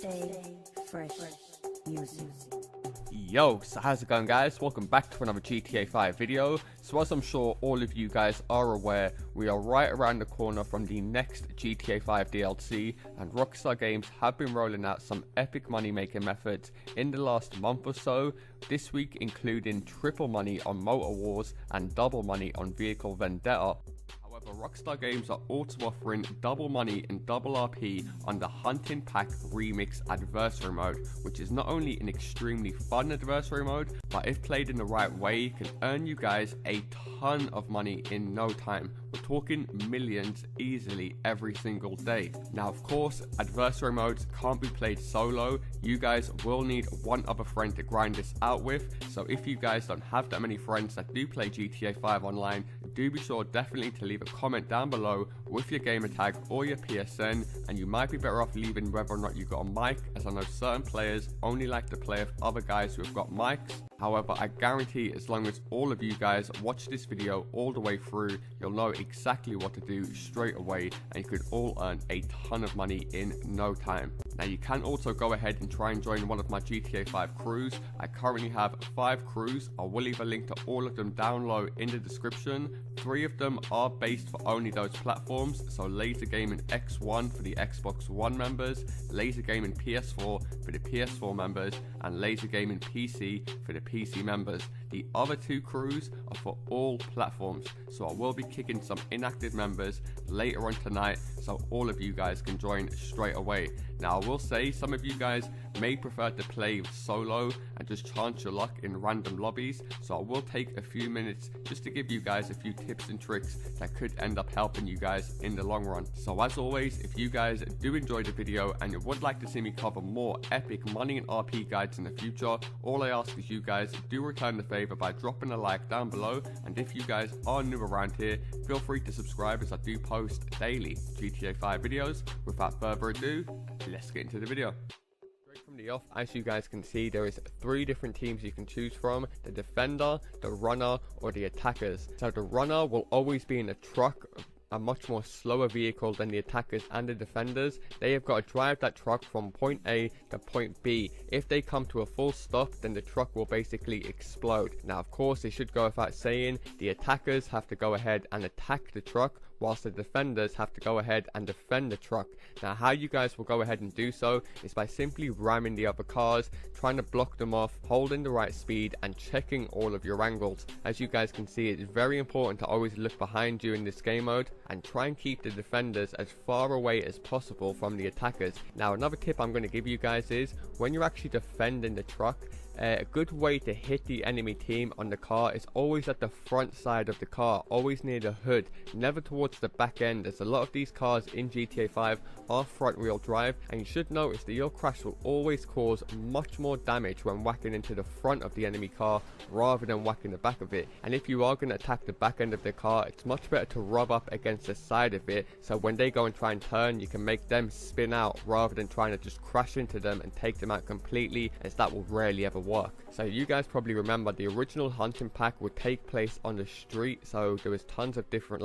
Stay fresh music. Yo, so how's it going, guys? Welcome back to another GTA 5 video. So as I'm sure all of you guys are aware, we are right around the corner from the next GTA 5 DLC, and Rockstar Games have been rolling out some epic money making methods in the last month or so, this week including triple money on Motor Wars and double money on Vehicle Vendetta. However, Rockstar Games are also offering double money and double RP on the Hunting Pack Remix Adversary mode, which is not only an extremely fun adversary mode, but if played in the right way, can earn you guys a ton of money in no time. We're talking millions easily every single day. Now, of course, adversary modes can't be played solo. You guys will need one other friend to grind this out with. So if you guys don't have that many friends that do play GTA 5 online, do be sure definitely to leave a comment down below with your gamer tag or your PSN, and you might be better off leaving whether or not you got a mic, as I know certain players only like to play with other guys who have got mics. However, I guarantee as long as all of you guys watch this video all the way through, you'll know exactly what to do straight away, and you could all earn a ton of money in no time. Now, you can also go ahead and try and join one of my GTA 5 crews. I currently have 5 crews. I will leave a link to all of them down low in the description. 3 of them are based for only those platforms, so LaazrGaming X1 for the Xbox One members, LaazrGaming PS4 for the PS4 members, and LaazrGaming PC for the PC members. The other 2 crews are for all platforms, so I will be kicking some inactive members later on tonight, so all of you guys can join straight away. Now, I will say some of you guys may prefer to play solo and just chance your luck in random lobbies, so I will take a few minutes just to give you guys a few tips and tricks that could end up helping you guys in the long run. So as always, if you guys do enjoy the video and you would like to see me cover more epic money and RP guides in the future, all I ask is you guys do return the favor by dropping a like down below, and if you guys are new around here, feel free to subscribe as I do post daily GTA 5 videos. Without further ado, let's get into the video. Straight from the off, as you guys can see, there is 3 different teams you can choose from: the defender, the runner, or the attackers. So the runner will always be in a truck, a much more slower vehicle than the attackers and the defenders. They have got to drive that truck from point A to point B. If they come to a full stop, then the truck will basically explode. Now, of course, it should go without saying, the attackers have to go ahead and attack the truck, whilst the defenders have to go ahead and defend the truck. Now, how you guys will go ahead and do so is by simply ramming the other cars, trying to block them off, holding the right speed, and checking all of your angles. As you guys can see, it is very important to always look behind you in this game mode and try and keep the defenders as far away as possible from the attackers. Now, another tip I'm going to give you guys is when you're actually defending the truck, a good way to hit the enemy team on the car is always at the front side of the car, always near the hood, never towards the back end, as a lot of these cars in GTA 5 are front wheel drive, and you should notice that your crash will always cause much more damage when whacking into the front of the enemy car rather than whacking the back of it. And if you are going to attack the back end of the car, it's much better to rub up against the side of it, so when they go and try and turn, you can make them spin out rather than trying to just crash into them and take them out completely, as that will rarely ever work. So you guys probably remember the original hunting pack would take place on the street, so there was tons of different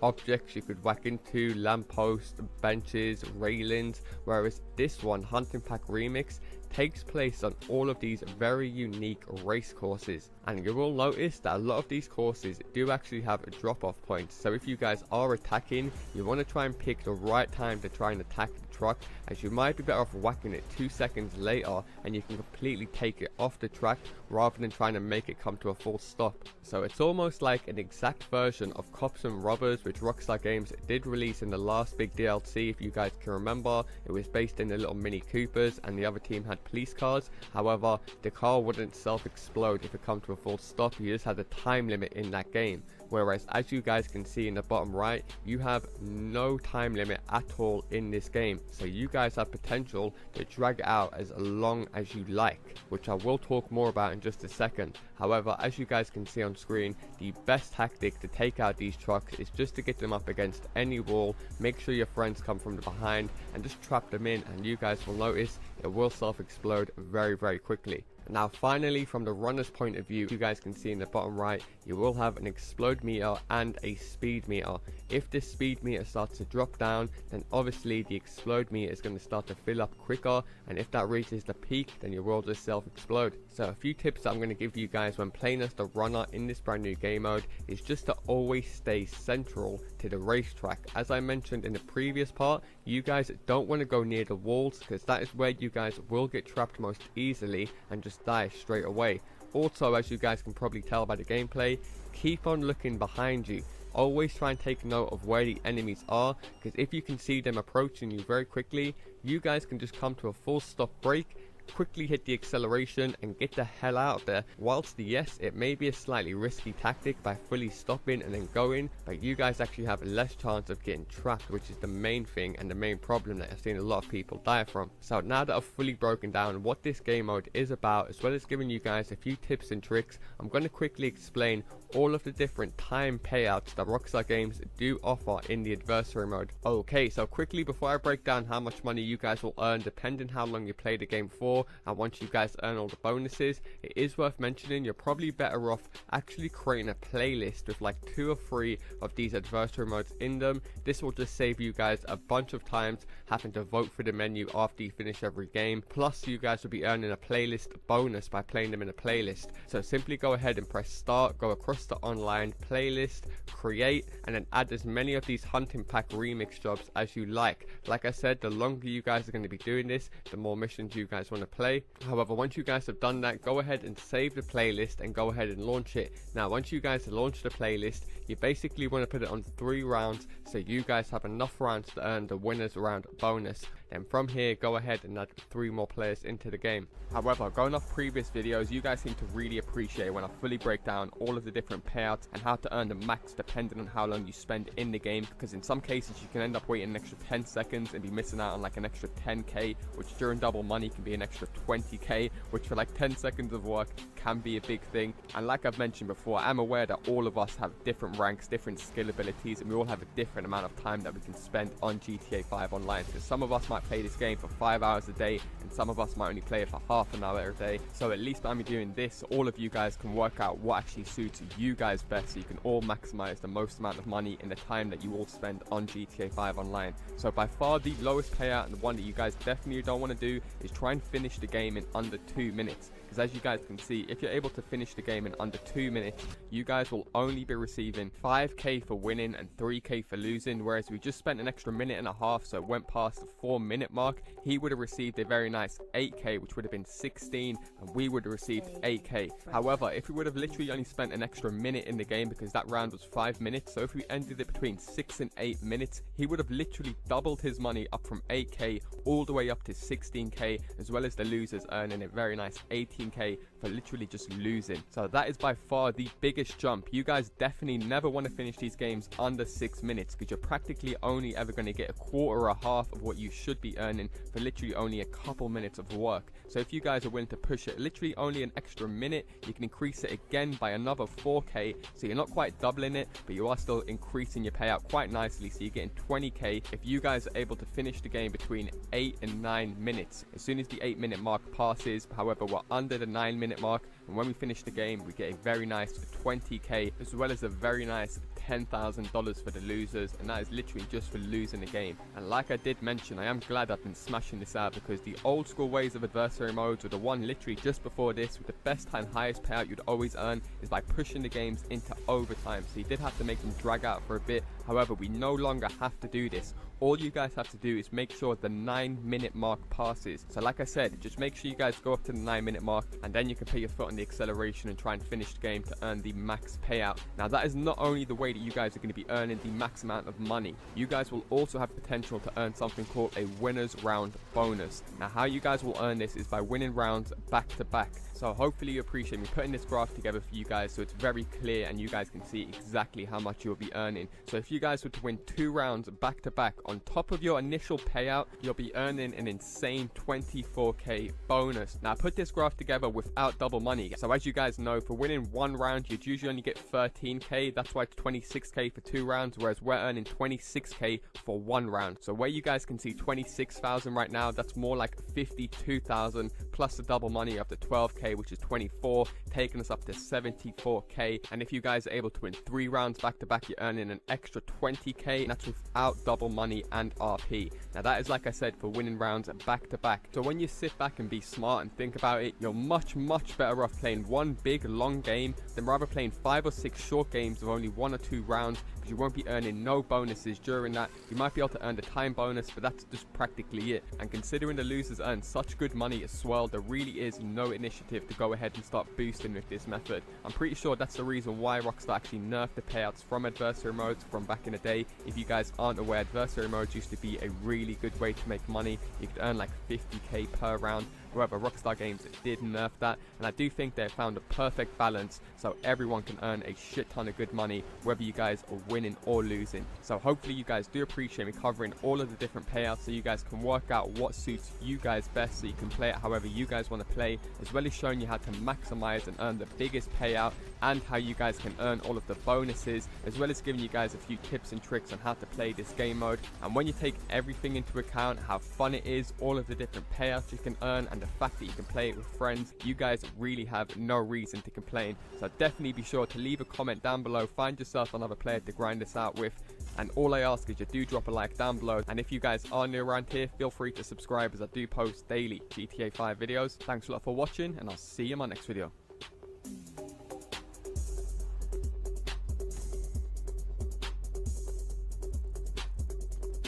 objects you could whack into, lampposts, benches, railings, whereas this one, Hunting Pack Remix, takes place on all of these very unique race courses. And you will notice that a lot of these courses do actually have a drop-off point, so if you guys are attacking, you want to try and pick the right time to try and attack the truck, as you might be better off whacking it 2 seconds later and you can completely take it off the track rather than trying to make it come to a full stop. So it's almost like an exact version of Cops and Robbers, which Rockstar Games did release in the last big DLC. If you guys can remember, it was based in the little Mini Coopers and the other team had police cars. However, the car wouldn't self-explode if it come to a full stop. You just had a time limit in that game. Whereas, as you guys can see in the bottom right, you have no time limit at all in this game, so you guys have potential to drag it out as long as you like, which I will talk more about in just a second. However, as you guys can see on screen, the best tactic to take out these trucks is just to get them up against any wall, make sure your friends come from the behind, and just trap them in, and you guys will notice it will self-explode very quickly. Now finally, from the runner's point of view, you guys can see in the bottom right, you will have an explode meter and a speed meter. If this speed meter starts to drop down, then obviously the explode meter is going to start to fill up quicker, and if that reaches the peak, then your world will self-explode. So a few tips that I'm going to give you guys when playing as the runner in this brand new game mode is just to always stay central to the racetrack. As I mentioned in the previous part, you guys don't want to go near the walls, because that is where you guys will get trapped most easily and just die straight away. Also, as you guys can probably tell by the gameplay, keep on looking behind you. Always try and take note of where the enemies are, because if you can see them approaching you very quickly, you guys can just come to a full stop break, quickly hit the acceleration and get the hell out of there. Whilst yes, it may be a slightly risky tactic by fully stopping and then going, but you guys actually have less chance of getting trapped, which is the main thing and the main problem that I've seen a lot of people die from. So now that I've fully broken down what this game mode is about, as well as giving you guys a few tips and tricks, I'm going to quickly explain all of the different time payouts that Rockstar Games do offer in the adversary mode. Okay, so quickly before I break down how much money you guys will earn depending how long you play the game for, and once you guys earn all the bonuses, it is worth mentioning you're probably better off actually creating a playlist with like 2 or 3 of these adversary modes in them. This will just save you guys a bunch of times having to vote for the menu after you finish every game, plus you guys will be earning a playlist bonus by playing them in a playlist. So simply go ahead and press start, go across the online playlist, create, and then add as many of these hunting pack remix jobs as you like. Like I said, the longer you guys are going to be doing this, the more missions you guys want to play. However, once you guys have done that, go ahead and save the playlist and go ahead and launch it. Now once you guys launch the playlist, you basically want to put it on 3 rounds so you guys have enough rounds to earn the winners round bonus. Then from here, go ahead and add 3 more players into the game. However, going off previous videos, you guys seem to really appreciate when I fully break down all of the different payouts and how to earn the max depending on how long you spend in the game, because in some cases you can end up waiting an extra 10 seconds and be missing out on like an extra 10k, which during double money can be an extra 20k, which for like 10 seconds of work can be a big thing. And like I've mentioned before, I'm aware that all of us have different ranks, different skill abilities, and we all have a different amount of time that we can spend on GTA 5 online. So some of us might play this game for 5 hours a day, and some of us might only play it for half an hour a day. So at least by me doing this, all of you guys can work out what actually suits you guys best, so you can all maximize the most amount of money in the time that you all spend on GTA 5 online. So by far the lowest payout, and the one that you guys definitely don't want to do, is try and finish the game in under 2 minutes. Because as you guys can see, if you're able to finish the game in under 2 minutes, you guys will only be receiving 5k for winning and 3k for losing. Whereas we just spent an extra minute and a half, so it went past the 4-minute mark, he would have received a very nice 8k, which would have been 16, and we would have received 8k. However, if we would have literally only spent an extra minute in the game, because that round was 5 minutes, so if we ended it between 6 and 8 minutes, he would have literally doubled his money up from 8k all the way up to 16k, as well as the losers earning a very nice 18k for literally just losing. So that is by far the biggest jump. You guys definitely never want to finish these games under 6 minutes, because you're practically only ever going to get a quarter or a half of what you should be earning for literally only a couple minutes of work. So if you guys are willing to push it literally only an extra minute, you can increase it again by another 4k, so you're not quite doubling it, but you are still increasing your payout quite nicely, so you're getting 20k if you guys are able to finish the game between 8 and 9 minutes. As soon as the 8-minute mark passes, however, we're under the 9-minute mark, and when we finish the game, we get a very nice 20k, as well as a very nice $10,000 for the losers, and that is literally just for losing the game. And like I did mention, I am glad I've been smashing this out, because the old school ways of adversary modes, or the one literally just before this with the best and highest payout you'd always earn, is by pushing the games into overtime. So you did have to make them drag out for a bit. However, we no longer have to do this. All you guys have to do is make sure the 9-minute mark passes. So like I said, just make sure you guys go up to the 9-minute mark, and then you can put your foot on the acceleration and try and finish the game to earn the max payout. Now that is not only the way that you guys are going to be earning the max amount of money, you guys will also have potential to earn something called a winners round bonus. Now how you guys will earn this is by winning rounds back to back. So hopefully you appreciate me putting this graph together for you guys, so it's very clear and you guys can see exactly how much you'll be earning. So if you guys were to win 2 rounds back to back on top of your initial payout, you'll be earning an insane 24k bonus. Now I put this graph together without double money, so as you guys know, for winning 1 round you'd usually only get 13k. That's why it's 26k for 2 rounds, whereas we're earning 26k for 1 round. So where you guys can see 26,000 right now, that's more like 52,000 plus the double money of the 12k, which is 24, taking us up to 74k. And if you guys are able to win 3 rounds back to back, you're earning an extra 20k, and that's without double money and RP. Now that is, like I said, for winning rounds back to back. So when you sit back and be smart and think about it, you're much better off playing one big long game than rather playing 5 or 6 short games of only 1 or 2 rounds, because you won't be earning no bonuses during that. You might be able to earn the time bonus, but that's just practically it. And considering the losers earn such good money as well, there really is no initiative to go ahead and start boosting with this method. I'm pretty sure that's the reason why Rockstar actually nerfed the payouts from adversary modes from back in the day. If you guys aren't aware, adversary modes used to be a really good way to make money. You could earn like 50k per round. However, Rockstar Games did nerf that, and I do think they found a perfect balance so everyone can earn a shit ton of good money, whether you guys are winning or losing. So hopefully you guys do appreciate me covering all of the different payouts, so you guys can work out what suits you guys best, so you can play it however you guys want to play, as well as showing you how to maximize and earn the biggest payout, and how you guys can earn all of the bonuses, as well as giving you guys a few tips and tricks on how to play this game mode. And when you take everything into account, how fun it is, all of the different payouts you can earn, and the fact that you can play it with friends, you guys really have no reason to complain. So definitely be sure to leave a comment down below, find yourself another player to grind this out with, and all I ask is you do drop a like down below. And if you guys are new around here, feel free to subscribe, as I do post daily GTA 5 videos. Thanks a lot for watching, and I'll see you in my next video.